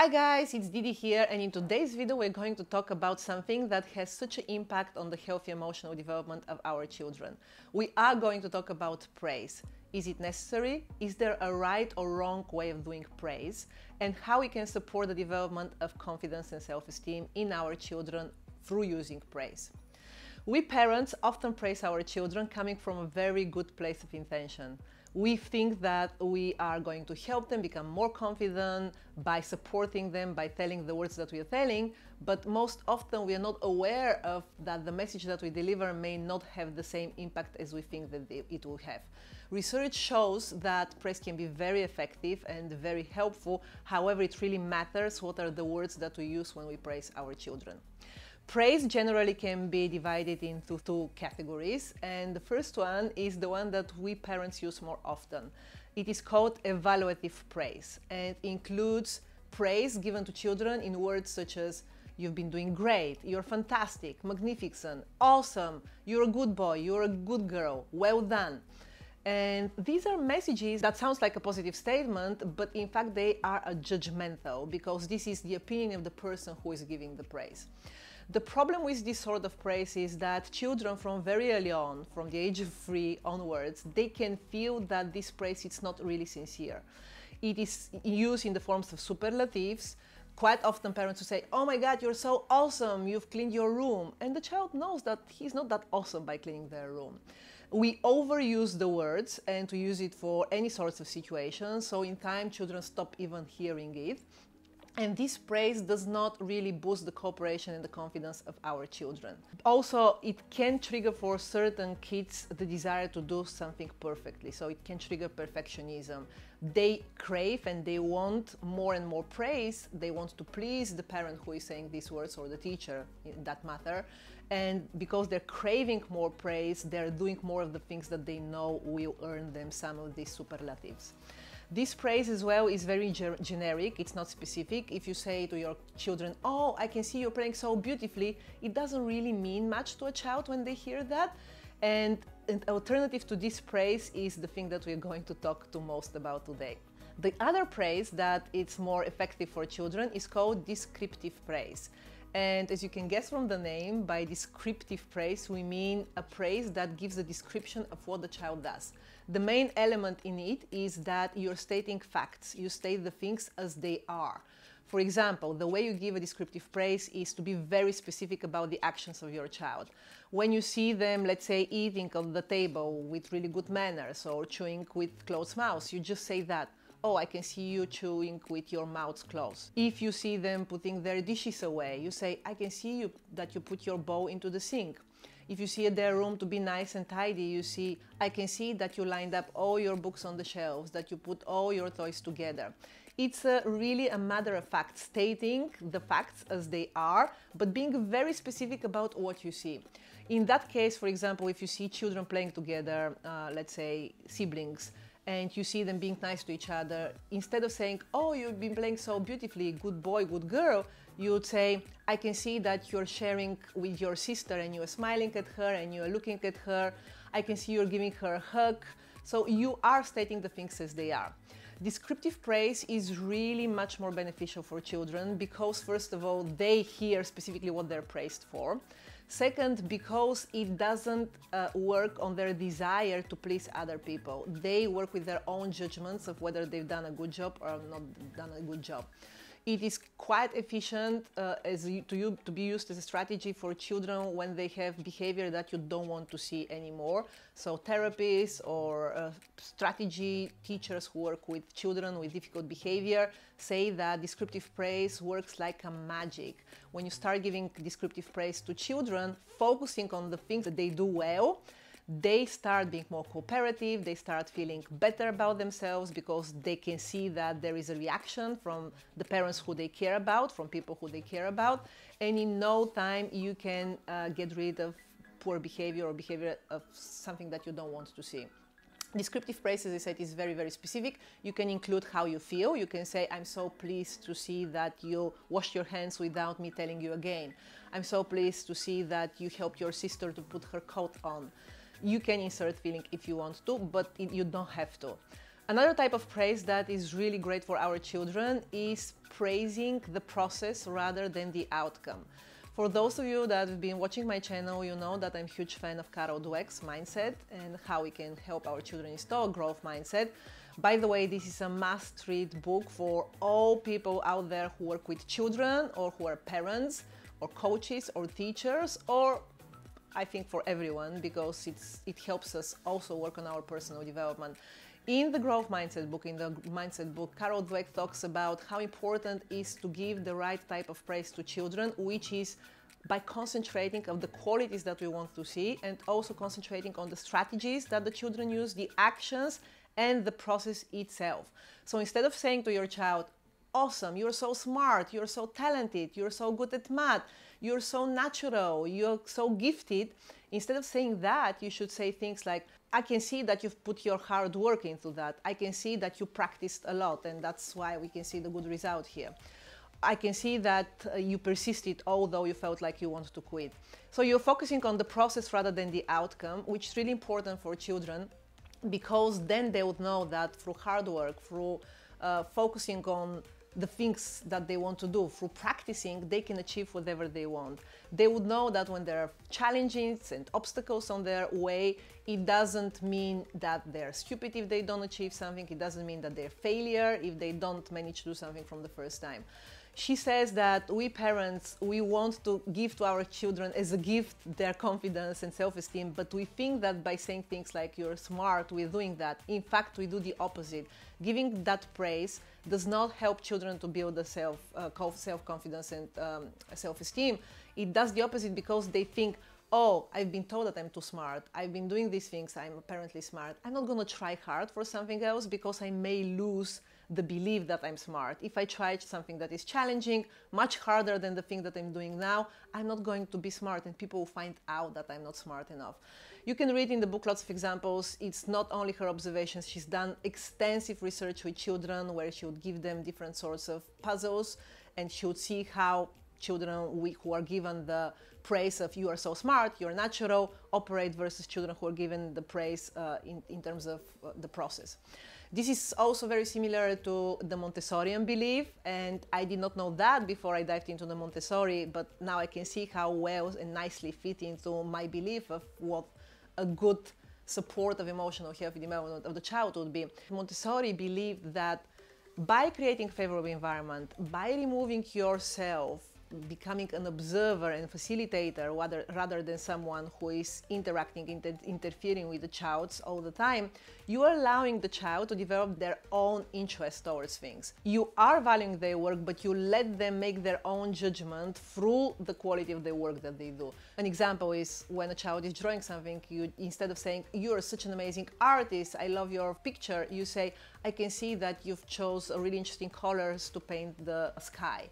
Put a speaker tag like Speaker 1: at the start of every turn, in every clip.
Speaker 1: Hi guys, it's Didi here, and in today's video we're going to talk about something that has such an impact on the healthy emotional development of our children. We are going to talk about praise. Is it necessary? Is there a right or wrong way of doing praise? And how we can support the development of confidence and self-esteem in our children through using praise. We parents often praise our children coming from a very good place of intention. We think that we are going to help them become more confident by supporting them, by telling the words that we are telling, but most often we are not aware of that the message that we deliver may not have the same impact as we think that it will have. Research shows that praise can be very effective and very helpful. However, it really matters what are the words that we use when we praise our children. Praise generally can be divided into two categories, and the first one is the one that we parents use more often. It is called evaluative praise, and includes praise given to children in words such as "you've been doing great," "you're fantastic," "magnificent," "awesome," "you're a good boy," "you're a good girl," "well done." And these are messages that sounds like a positive statement, but in fact they are a judgmental, because this is the opinion of the person who is giving the praise. The problem with this sort of praise is that children from very early on, from the age of 3 onwards, they can feel that this praise is not really sincere. It is used in the forms of superlatives. Quite often parents will say, "Oh my God, you're so awesome, you've cleaned your room." And the child knows that he's not that awesome by cleaning their room. We overuse the words and to use it for any sorts of situations, so in time children stop even hearing it. And this praise does not really boost the cooperation and the confidence of our children. Also, it can trigger for certain kids the desire to do something perfectly. So it can trigger perfectionism. They crave and they want more and more praise. They want to please the parent who is saying these words, or the teacher in that matter. And because they're craving more praise, they're doing more of the things that they know will earn them some of these superlatives. This praise as well is very generic, it's not specific. If you say to your children, "Oh, I can see you're playing so beautifully," it doesn't really mean much to a child when they hear that. And an alternative to this praise is the thing that we're going to talk to most about today. The other praise that it's more effective for children is called descriptive praise. And as you can guess from the name, by descriptive praise we mean a praise that gives a description of what the child does. The main element in it is that you're stating facts. You state the things as they are. For example, the way you give a descriptive praise is to be very specific about the actions of your child. When you see them, let's say, eating on the table with really good manners or chewing with closed mouths, you just say that. "Oh, I can see you chewing with your mouth closed." If you see them putting their dishes away, you say, "I can see that you put your bowl into the sink." If you see their room to be nice and tidy, you see, "I can see that you lined up all your books on the shelves, that you put all your toys together." It's really a matter of fact, stating the facts as they are, but being very specific about what you see. In that case, for example, if you see children playing together, let's say siblings, and you see them being nice to each other, instead of saying, "Oh, you've been playing so beautifully, good boy, good girl," you would say, "I can see that you're sharing with your sister and you're smiling at her and you're looking at her. I can see you're giving her a hug." So you are stating the things as they are. Descriptive praise is really much more beneficial for children because, first of all, they hear specifically what they're praised for. Second, because it doesn't work on their desire to please other people. They work with their own judgments of whether they've done a good job or not done a good job. It is quite efficient to be used as a strategy for children when they have behavior that you don't want to see anymore. So therapists or strategy teachers who work with children with difficult behavior say that descriptive praise works like a magic. When you start giving descriptive praise to children, focusing on the things that they do well, they start being more cooperative, they start feeling better about themselves because they can see that there is a reaction from the parents who they care about, from people who they care about, and in no time you can get rid of poor behavior or behavior of something that you don't want to see. Descriptive praise, as I said, is very, very specific. You can include how you feel. You can say, "I'm so pleased to see that you washed your hands without me telling you again. I'm so pleased to see that you helped your sister to put her coat on." You can insert feeling if you want to, but you don't have to. Another type of praise that is really great for our children is praising the process rather than the outcome. For those of you that have been watching my channel, you know that I'm a huge fan of Carol Dweck's mindset and how we can help our children install a growth mindset. By the way, this is a must-read book for all people out there who work with children or who are parents or coaches or teachers, or I think for everyone, because it helps us also work on our personal development. In the Growth Mindset book, in the Mindset book, Carol Dweck talks about how important it is to give the right type of praise to children, which is by concentrating on the qualities that we want to see and also concentrating on the strategies that the children use, the actions, and the process itself. So instead of saying to your child, awesome, you're so smart, you're so talented, you're so good at math, you're so natural, you're so gifted, instead of saying that, you should say things like, I can see that you've put your hard work into that. I can see that you practiced a lot, and that's why we can see the good result here. I can see that you persisted although you felt like you wanted to quit. So you're focusing on the process rather than the outcome, which is really important for children, because then they would know that through hard work, through focusing on the things that they want to do, through practicing, they can achieve whatever they want. They would know that when there are challenges and obstacles on their way, it doesn't mean that they're stupid if they don't achieve something. It doesn't mean that they're failure if they don't manage to do something from the first time. She says that we parents, we want to give to our children as a gift their confidence and self-esteem, but we think that by saying things like you're smart, we're doing that. In fact, we do the opposite. Giving that praise does not help children to build a self-confidence and self-esteem. It does the opposite because they think, oh, I've been told that I'm too smart. I've been doing these things. I'm apparently smart. I'm not going to try hard for something else because I may lose the belief that I'm smart. If I try something that is challenging, much harder than the thing that I'm doing now, I'm not going to be smart and people will find out that I'm not smart enough. You can read in the book lots of examples. It's not only her observations. She's done extensive research with children where she would give them different sorts of puzzles and she would see how children who are given the praise of you are so smart, you're natural, operate versus children who are given the praise in terms of the process. This is also very similar to the Montessorian belief, and I did not know that before I dived into the Montessori, but now I can see how well and nicely fit into my belief of what a good support of emotional healthy development of the child would be. Montessori believed that by creating a favorable environment, by removing yourself, becoming an observer and facilitator rather than someone who is interfering with the child all the time, you are allowing the child to develop their own interest towards things. You are valuing their work, but you let them make their own judgment through the quality of the work that they do. An example is when a child is drawing something, you, instead of saying, you're such an amazing artist, I love your picture, you say, I can see that you've chose really interesting colors to paint the sky.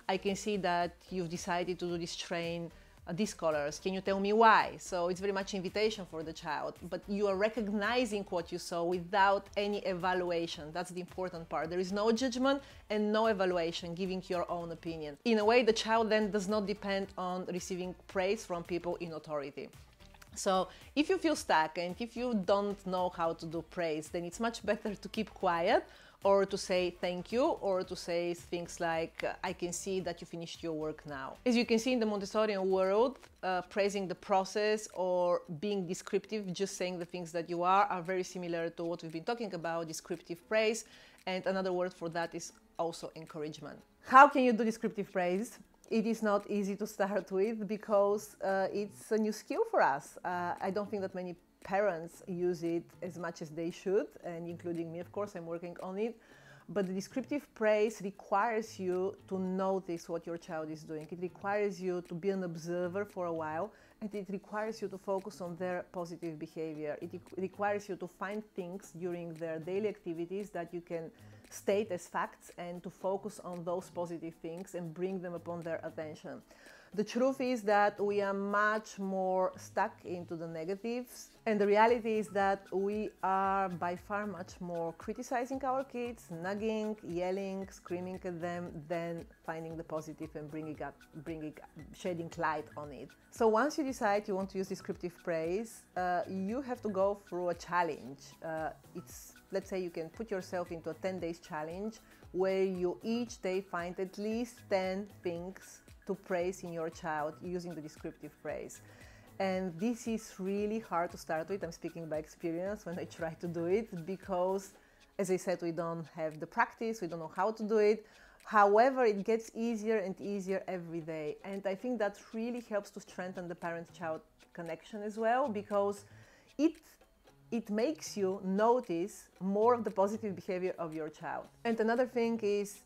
Speaker 1: I can see that you've decided to do this train, these colors. Can you tell me why? So it's very much invitation for the child, but you are recognizing what you saw without any evaluation. That's the important part. There is no judgment and no evaluation, giving your own opinion. In a way, the child then does not depend on receiving praise from people in authority. So if you feel stuck and if you don't know how to do praise, then it's much better to keep quiet, or to say thank you, or to say things like, I can see that you finished your work now. As you can see in the Montessorian world, praising the process or being descriptive, just saying the things that you are very similar to what we've been talking about, descriptive praise. And another word for that is also encouragement. How can you do descriptive praise? It is not easy to start with because it's a new skill for us. I don't think that many parents use it as much as they should, and including me, of course, I'm working on it. But the descriptive praise requires you to notice what your child is doing. It requires you to be an observer for a while, and it requires you to focus on their positive behavior. It requires you to find things during their daily activities that you can state as facts and to focus on those positive things and bring them upon their attention. The truth is that we are much more stuck into the negatives, and the reality is that we are by far much more criticizing our kids, nagging, yelling, screaming at them than finding the positive and shedding light on it. So once you decide you want to use descriptive praise, you have to go through a challenge. It's let's say you can put yourself into a 10 days challenge where you each day find at least 10 things to praise in your child using the descriptive praise. And this is really hard to start with. I'm speaking by experience when I try to do it because, as I said, we don't have the practice, we don't know how to do it. However, it gets easier and easier every day. And I think that really helps to strengthen the parent-child connection as well, because it makes you notice more of the positive behavior of your child. And another thing is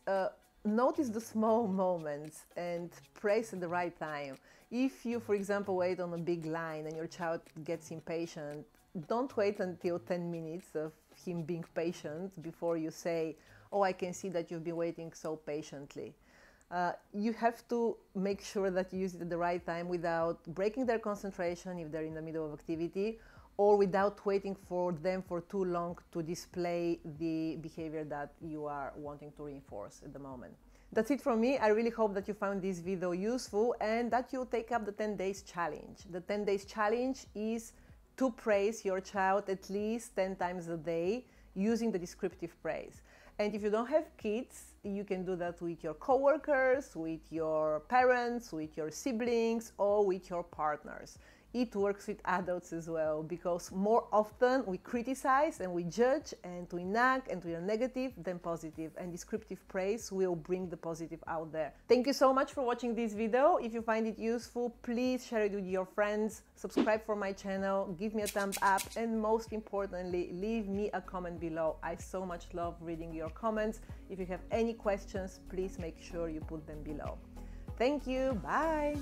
Speaker 1: notice the small moments and praise at the right time. If you, for example, wait on a big line and your child gets impatient, don't wait until 10 minutes of him being patient before you say, oh, I can see that you've been waiting so patiently. You have to make sure that you use it at the right time without breaking their concentration if they're in the middle of activity, or without waiting for them for too long to display the behavior that you are wanting to reinforce at the moment. That's it from me. I really hope that you found this video useful and that you take up the 10 days challenge. The 10 days challenge is to praise your child at least 10 times a day using the descriptive praise. And if you don't have kids, you can do that with your coworkers, with your parents, with your siblings, or with your partners. It works with adults as well, because more often we criticize and we judge and we nag and we are negative than positive, and descriptive praise will bring the positive out there. Thank you so much for watching this video. If you find it useful, please share it with your friends, subscribe for my channel, give me a thumbs up, and most importantly, leave me a comment below. I so much love reading your comments. If you have any questions, please make sure you put them below. Thank you. Bye.